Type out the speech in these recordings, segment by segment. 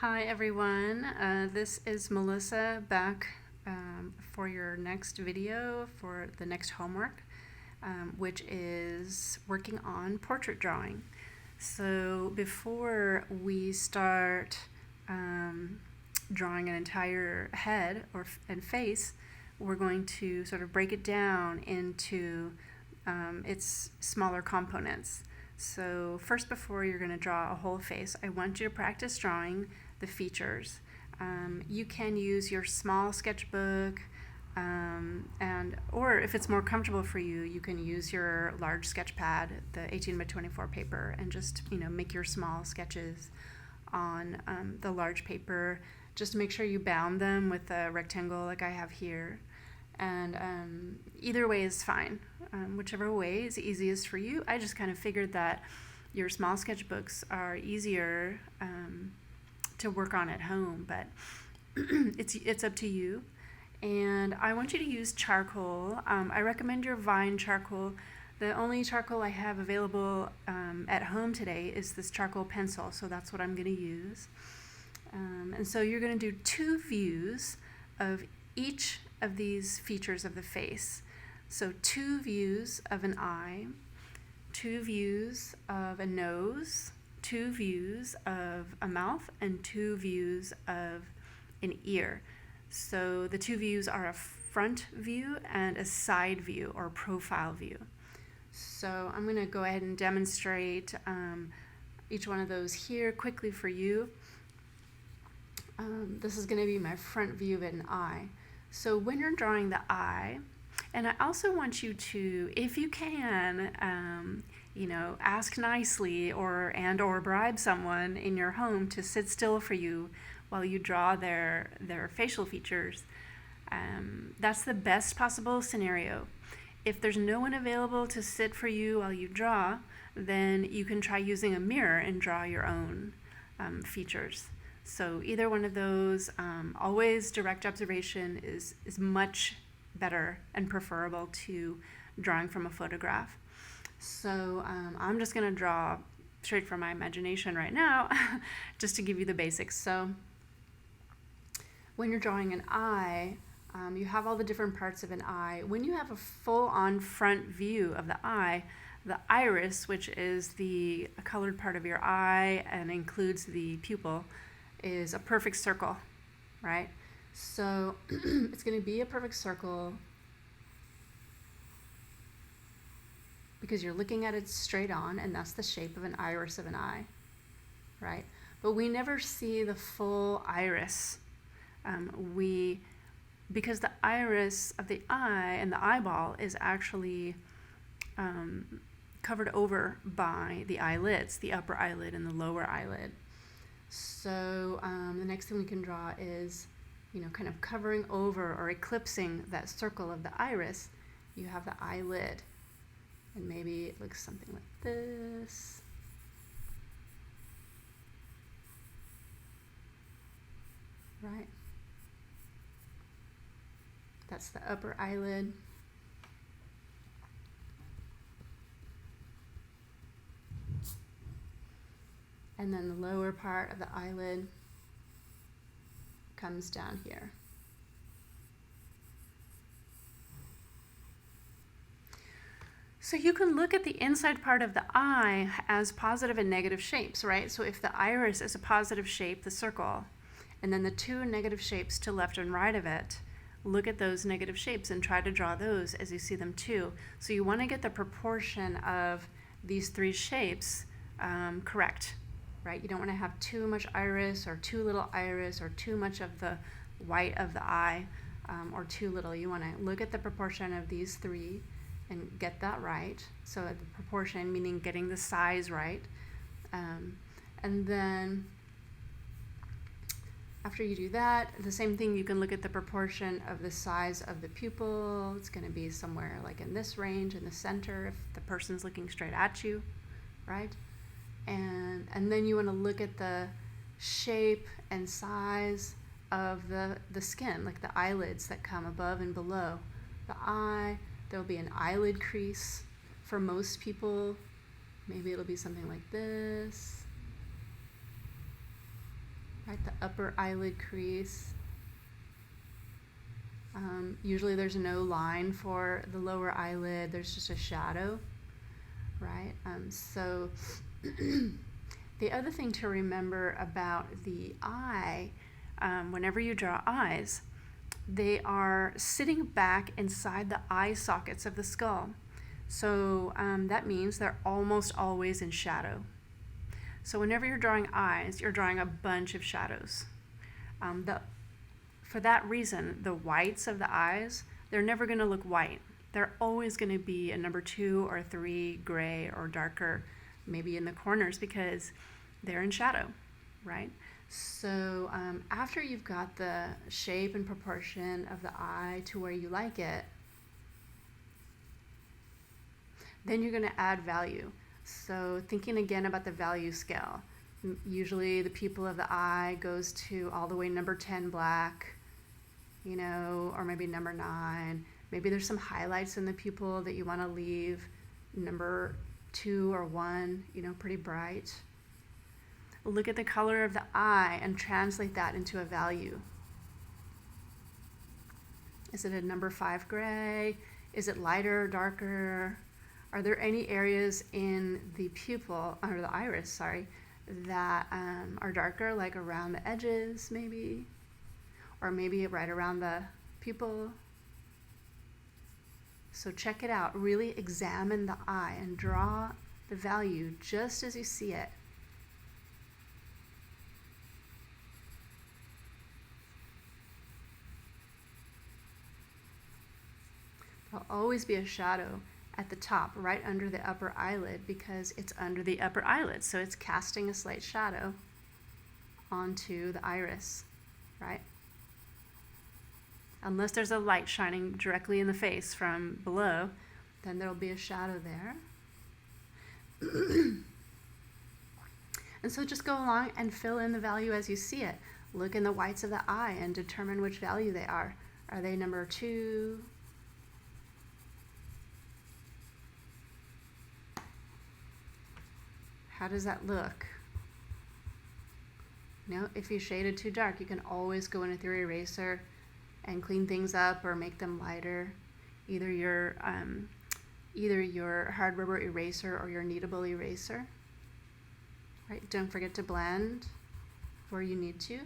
Hi everyone, this is Melissa back for your next video for the next homework, which is working on portrait drawing. So before we start drawing an entire head and face, we're going to sort of break it down into its smaller components. So first, before you're going to draw a whole face, I want you to practice drawing the features. You can use your small sketchbook, or if it's more comfortable for you, you can use your large sketch pad, the 18 by 24 paper, and just make your small sketches on the large paper. Just make sure you bound them with a rectangle like I have here. And either way is fine. Whichever way is easiest for you. I just kind of figured that your small sketchbooks are easier to work on at home, but it's up to you. And I want you to use charcoal. I recommend your Vine charcoal. The only charcoal I have available at home today is this charcoal pencil, so that's what I'm going to use. And so you're going to do two views of each of these features of the face. So two views of an eye, two views of a nose, two views of a mouth, and two views of an ear. So the two views are a front view and a side view or profile view. So I'm going to go ahead and demonstrate each one of those here quickly for you. This is going to be my front view of an eye. So when you're drawing the eye, and I also want you to, if you can, ask nicely or bribe someone in your home to sit still for you while you draw their facial features. That's the best possible scenario. If there's no one available to sit for you while you draw, then you can try using a mirror and draw your own features. So either one of those, always direct observation is much better and preferable to drawing from a photograph. So I'm just going to draw straight from my imagination right now, just to give you the basics. So when you're drawing an eye, you have all the different parts of an eye. When you have a full-on front view of the iris, which is the colored part of your eye and includes the pupil, is a perfect circle, right? So it's going to be a perfect circle because you're looking at it straight on, and that's the shape of an iris of an eye, right? But we never see the full iris. Because the iris of the eye and the eyeball is actually covered over by the eyelids, the upper eyelid and the lower eyelid. So the next thing we can draw is, kind of covering over or eclipsing that circle of the iris. You have the eyelid, and maybe it looks something like this. Right? That's the upper eyelid. And then the lower part of the eyelid comes down here. So you can look at the inside part of the eye as positive and negative shapes, right? So if the iris is a positive shape, the circle, and then the two negative shapes to left and right of it, look at those negative shapes and try to draw those as you see them too. So you want to get the proportion of these three shapes correct. Right? You don't want to have too much iris or too little iris or too much of the white of the eye or too little. You want to look at the proportion of these three and get that right. So the proportion meaning getting the size right. And then after you do that, the same thing, you can look at the proportion of the size of the pupil. It's going to be somewhere like in this range in the center if the person's looking straight at you, right? And then you want to look at the shape and size of the skin, like the eyelids that come above and below the eye. There'll be an eyelid crease for most people. Maybe it'll be something like this. right, the upper eyelid crease. Usually there's no line for the lower eyelid, there's just a shadow, right? So the other thing to remember about the eye, whenever you draw eyes, they are sitting back inside the eye sockets of the skull. So that means they're almost always in shadow. So whenever you're drawing eyes, you're drawing a bunch of shadows. For that reason, the whites of the eyes, they're never going to look white. They're always going to be a number 2 or 3 gray or darker, maybe in the corners, because they're in shadow, right? So after you've got the shape and proportion of the eye to where you like it, then you're going to add value. So thinking again about the value scale, usually the pupil of the eye goes to all the way number 10 black, you know, or maybe number 9. Maybe there's some highlights in the pupil that you want to leave number 2 or 1, you know, pretty bright. Look at the color of the eye and translate that into a value. Is it a number 5 gray? Is it lighter or darker? Are there any areas in the pupil, or the iris, sorry, that are darker, like around the edges maybe? Or maybe right around the pupil? So check it out. Really examine the eye and draw the value just as you see it. There'll always be a shadow at the top, right under the upper eyelid, because it's under the upper eyelid. So it's casting a slight shadow onto the iris, right? Unless there's a light shining directly in the face from below, then there'll be a shadow there. And so just go along and fill in the value as you see it. Look in the whites of the eye and determine which value they are. Are they number 2? How does that look? You know, if you shaded too dark, you can always go in with your eraser and clean things up or make them lighter. Either your hard rubber eraser or your kneadable eraser. Right? Don't forget to blend where you need to.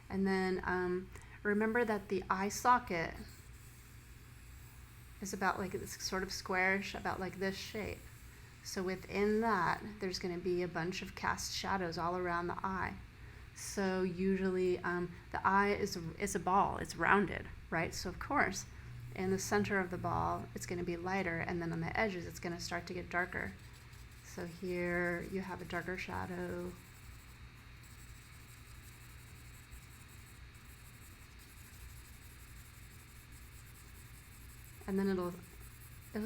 And then remember that the eye socket is about like this sort of squarish, about like this shape. So within that, there's going to be a bunch of cast shadows all around the eye. So usually the eye is a ball, it's rounded, right? So of course, in the center of the ball, it's going to be lighter, and then on the edges, it's going to start to get darker. So here you have a darker shadow. And then it'll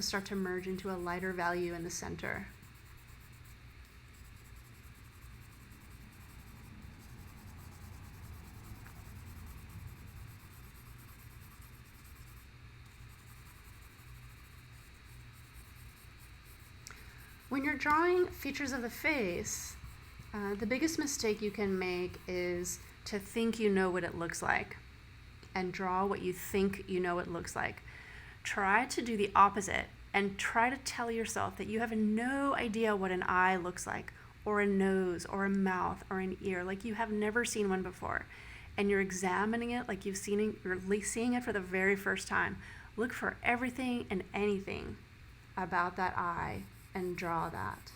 start to merge into a lighter value in the center. When you're drawing features of the face, the biggest mistake you can make is to think you know what it looks like and draw what you think you know it looks like. Try to do the opposite and try to tell yourself that you have no idea what an eye looks like, or a nose, or a mouth, or an ear, like you have never seen one before. And you're examining it like you're seeing it for the very first time. Look for everything and anything about that eye and draw that.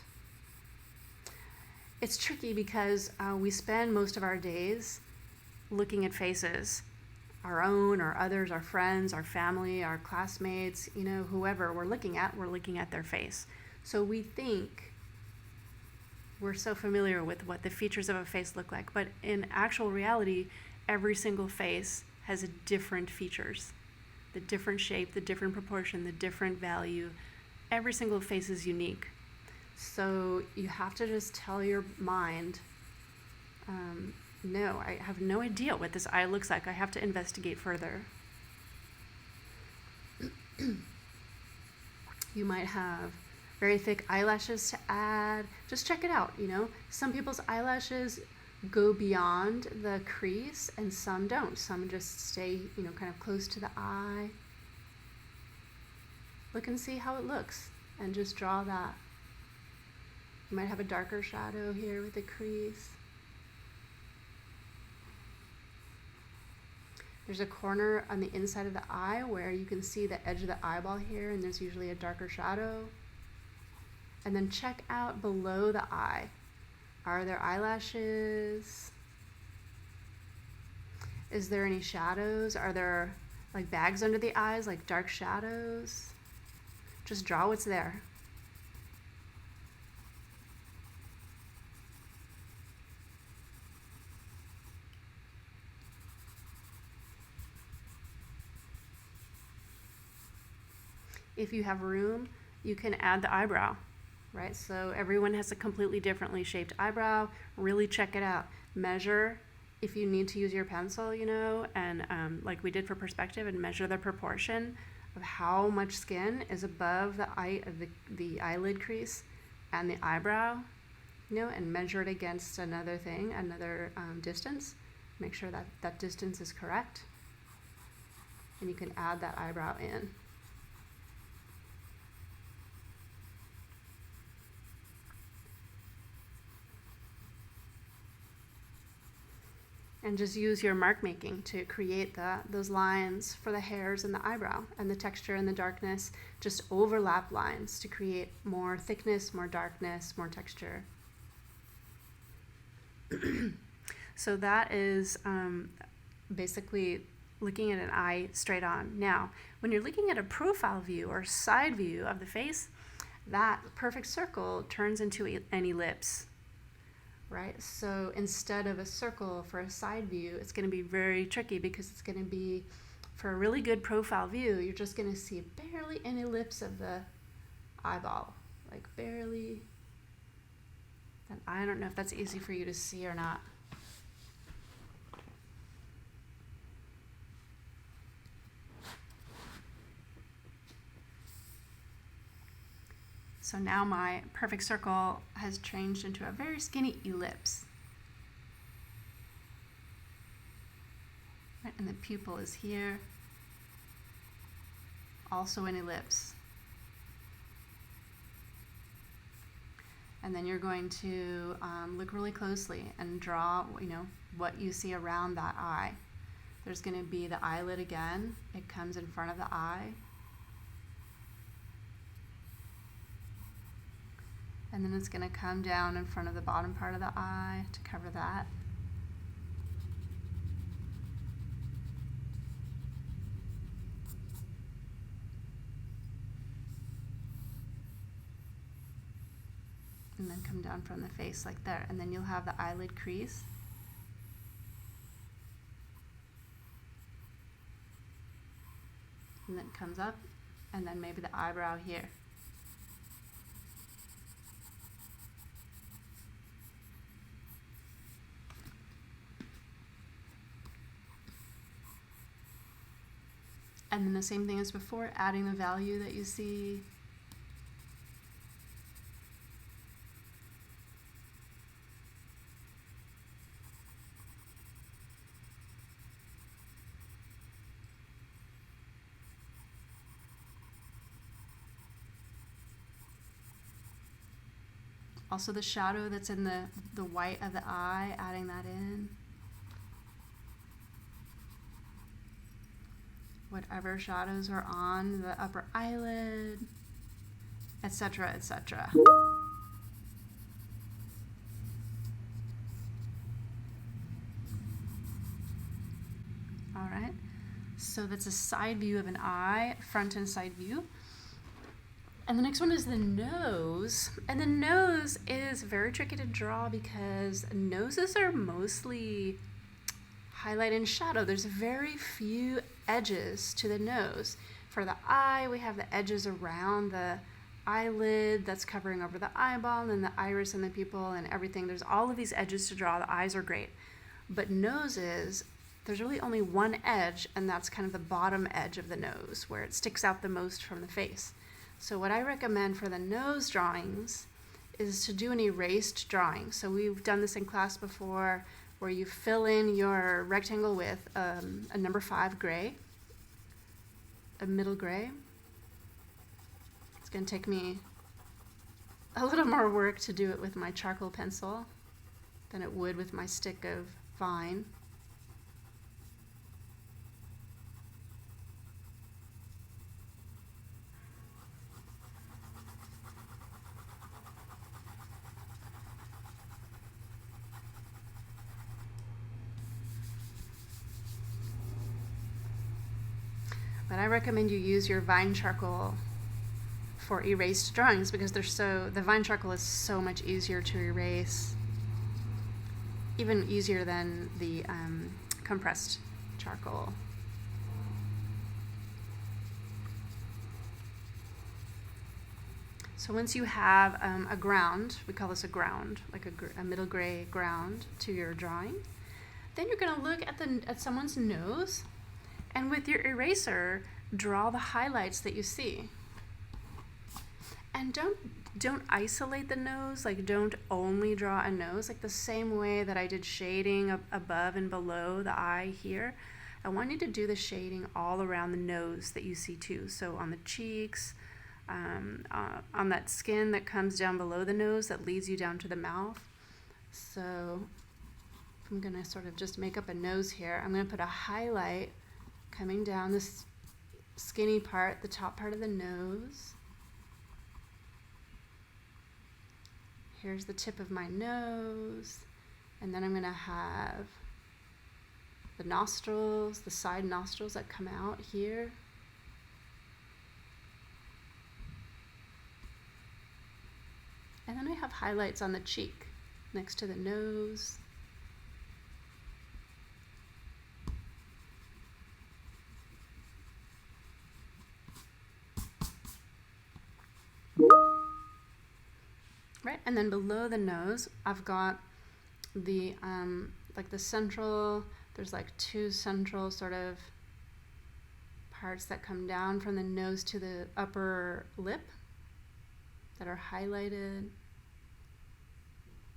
It's tricky because we spend most of our days looking at faces, our own or others, our friends, our family, our classmates, you know, whoever we're looking at their face. So we think we're so familiar with what the features of a face look like, but in actual reality, every single face has different features, the different shape, the different proportion, the different value. Every single face is unique. So you have to just tell your mind, no, I have no idea what this eye looks like. I have to investigate further. You might have very thick eyelashes to add. Just check it out, you know. Some people's eyelashes go beyond the crease and some don't. Some just stay, kind of close to the eye. Look and see how it looks and just draw that. You might have a darker shadow here with the crease. There's a corner on the inside of the eye where you can see the edge of the eyeball here, and there's usually a darker shadow. And then check out below the eye. Are there eyelashes? Is there any shadows? Are there like bags under the eyes, like dark shadows? Just draw what's there. If you have room, you can add the eyebrow, right? So everyone has a completely differently shaped eyebrow. Really check it out. Measure if you need to use your pencil, and like we did for perspective, and measure the proportion of how much skin is above the eyelid crease and the eyebrow, and measure it against another distance. Make sure that that distance is correct, and you can add that eyebrow in. And just use your mark making to create those lines for the hairs and the eyebrow, and the texture and the darkness. Just overlap lines to create more thickness, more darkness, more texture. So that is basically looking at an eye straight on. Now, when you're looking at a profile view or side view of the face, that perfect circle turns into an ellipse. Right? So instead of a circle for a side view, it's going to be very tricky, because it's going to be, for a really good profile view, you're just going to see barely an ellipse of the eyeball, like barely. And I don't know if that's easy for you to see or not. So now my perfect circle has changed into a very skinny ellipse. Right, and the pupil is here, also an ellipse. And then you're going to look really closely and draw, what you see around that eye. There's going to be the eyelid again. It comes in front of the eye. And then it's going to come down in front of the bottom part of the eye to cover that. And then come down from the face like that. And then you'll have the eyelid crease. And then it comes up, and then maybe the eyebrow here. And then the same thing as before, adding the value that you see. Also the shadow that's in the white of the eye, adding that in. Whatever shadows are on the upper eyelid, etc., etc. All right, so that's a side view of an eye, front and side view. And the next one is the nose. And the nose is very tricky to draw because noses are mostly highlight and shadow. There's very few edges to the nose. For the eye, we have the edges around the eyelid that's covering over the eyeball, and then the iris and the pupil and everything. There's all of these edges to draw. The eyes are great. But noses, there's really only one edge, and that's kind of the bottom edge of the nose where it sticks out the most from the face. So what I recommend for the nose drawings is to do an erased drawing. So we've done this in class before, where you fill in your rectangle with a number 5 gray, a middle gray. It's going to take me a little more work to do it with my charcoal pencil than it would with my stick of vine. But I recommend you use your vine charcoal for erased drawings because the vine charcoal is so much easier to erase, even easier than the compressed charcoal. So once you have a ground, we call this a ground, like a middle gray ground to your drawing, then you're going to look at someone's nose, and with your eraser, draw the highlights that you see. And don't isolate the nose, like don't only draw a nose, like the same way that I did shading above and below the eye here. I want you to do the shading all around the nose that you see too. So on the cheeks, on that skin that comes down below the nose that leads you down to the mouth. So I'm gonna sort of just make up a nose here. I'm gonna put a highlight coming down this skinny part, the top part of the nose. Here's the tip of my nose, and then I'm gonna have the nostrils, the side nostrils that come out here. And then I have highlights on the cheek next to the nose. Right, and then below the nose, I've got the like the central, there's like 2 central sort of parts that come down from the nose to the upper lip that are highlighted.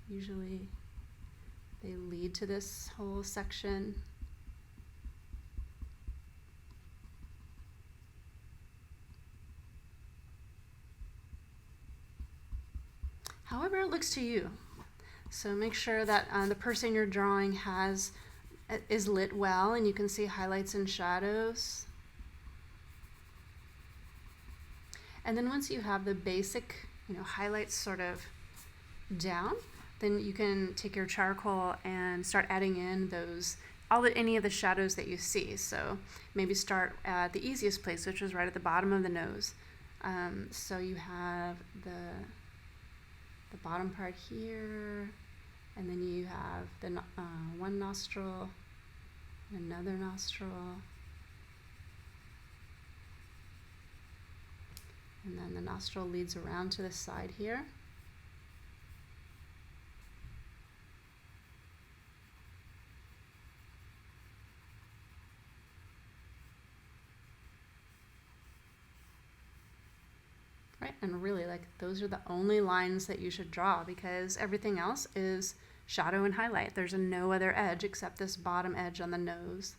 Usually they lead to this whole section. However it looks to you. So make sure that the person you're drawing is lit well, and you can see highlights and shadows. And then once you have the basic, highlights sort of down, then you can take your charcoal and start adding in any of the shadows that you see. So maybe start at the easiest place, which is right at the bottom of the nose. So you have the bottom part here, and then you have the one nostril, another nostril, and then the nostril leads around to the side here. Right, and really, those are the only lines that you should draw, because everything else is shadow and highlight. There's no other edge except this bottom edge on the nose.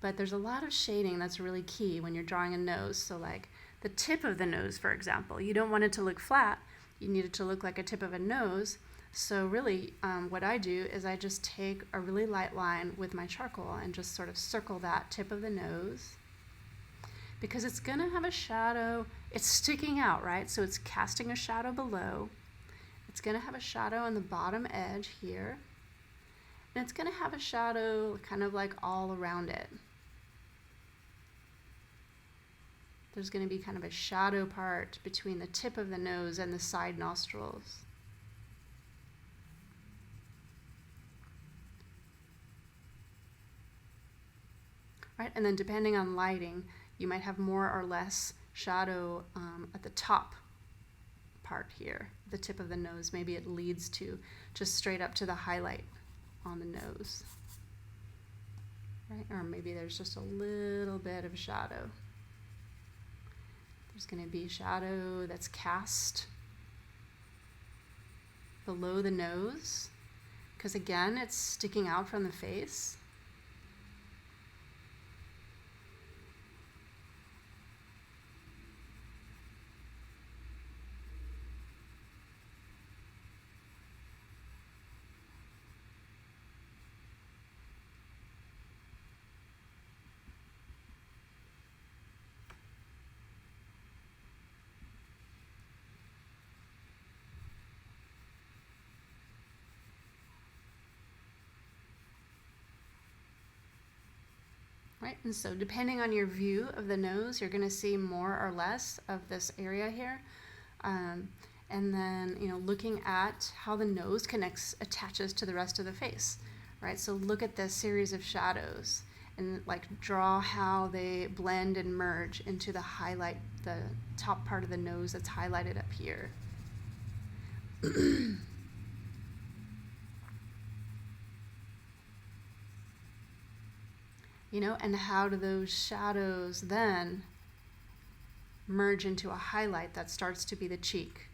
But there's a lot of shading that's really key when you're drawing a nose. So like the tip of the nose, for example, you don't want it to look flat. You need it to look like a tip of a nose. So really, what I do is I just take a really light line with my charcoal and just sort of circle that tip of the nose, because it's gonna have a shadow. It's sticking out, right? So it's casting a shadow below. It's gonna have a shadow on the bottom edge here. And it's gonna have a shadow kind of like all around it. There's gonna be kind of a shadow part between the tip of the nose and the side nostrils. Right, and then depending on lighting, you might have more or less shadow at the top part here, the tip of the nose. Maybe it leads to just straight up to the highlight on the nose, right? Or maybe there's just a little bit of shadow. There's going to be shadow that's cast below the nose, because again, it's sticking out from the face. Right, and so depending on your view of the nose, you're going to see more or less of this area here. And then, looking at how the nose attaches to the rest of the face, right? So look at this series of shadows and like draw how they blend and merge into the top part of the nose that's highlighted up here. And how do those shadows then merge into a highlight that starts to be the cheek?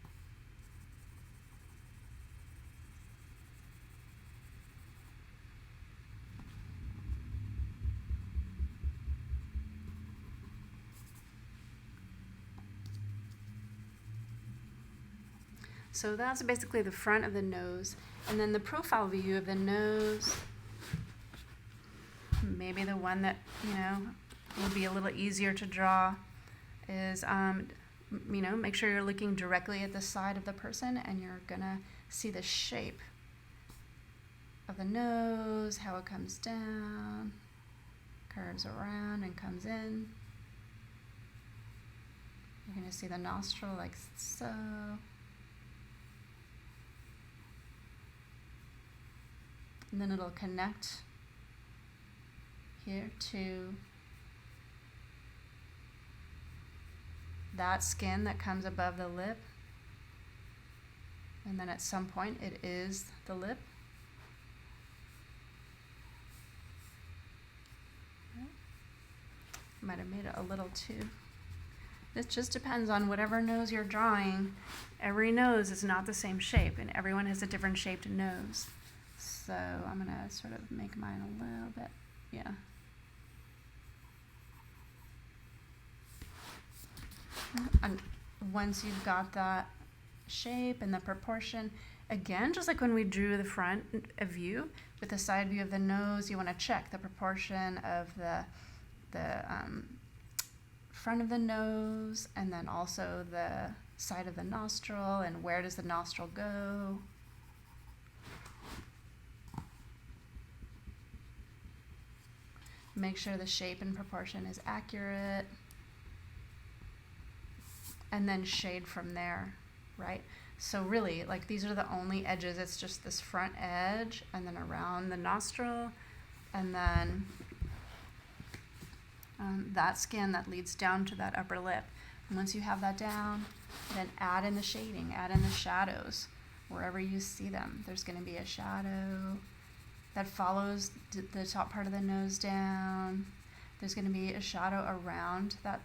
So that's basically the front of the nose. And then the profile view of the nose, maybe the one that, will be a little easier to draw is, make sure you're looking directly at the side of the person and you're gonna see the shape of the nose, how it comes down, curves around and comes in. You're gonna see the nostril like so. And then it'll connect here to that skin that comes above the lip, and then at some point it is the lip. Might have made it a little too. It just depends on whatever nose you're drawing. Every nose is not the same shape, and everyone has a different shaped nose. So I'm gonna sort of make mine a little bit, yeah. And once you've got that shape and the proportion, again, just like when we drew the front view, with the side view of the nose, you want to check the proportion of the front of the nose, and then also the side of the nostril, and where does the nostril go. Make sure the shape and proportion is accurate. And then shade from there, right? So really, like, these are the only edges. It's just this front edge and then around the nostril, and then that skin that leads down to that upper lip. And once you have that down, then add in the shading, add in the shadows. Wherever you see them, there's going to be a shadow that follows the top part of the nose down. There's going to be a shadow around that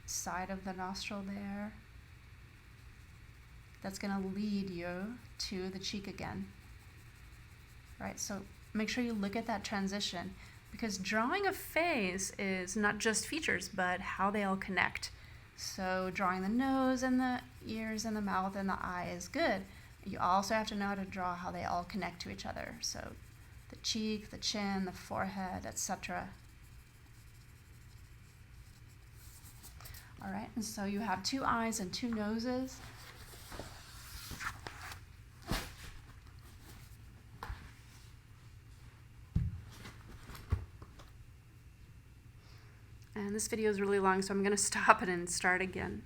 side of the nostril there. That's going to lead you to the cheek again. Right? So make sure you look at that transition, because drawing a face is not just features, but how they all connect. So drawing the nose and the ears and the mouth and the eye is good. You also have to know how to draw how they all connect to each other. So the cheek, the chin, the forehead, etc. All right, and so you have 2 eyes and 2 noses. And this video is really long, so I'm going to stop it and start again.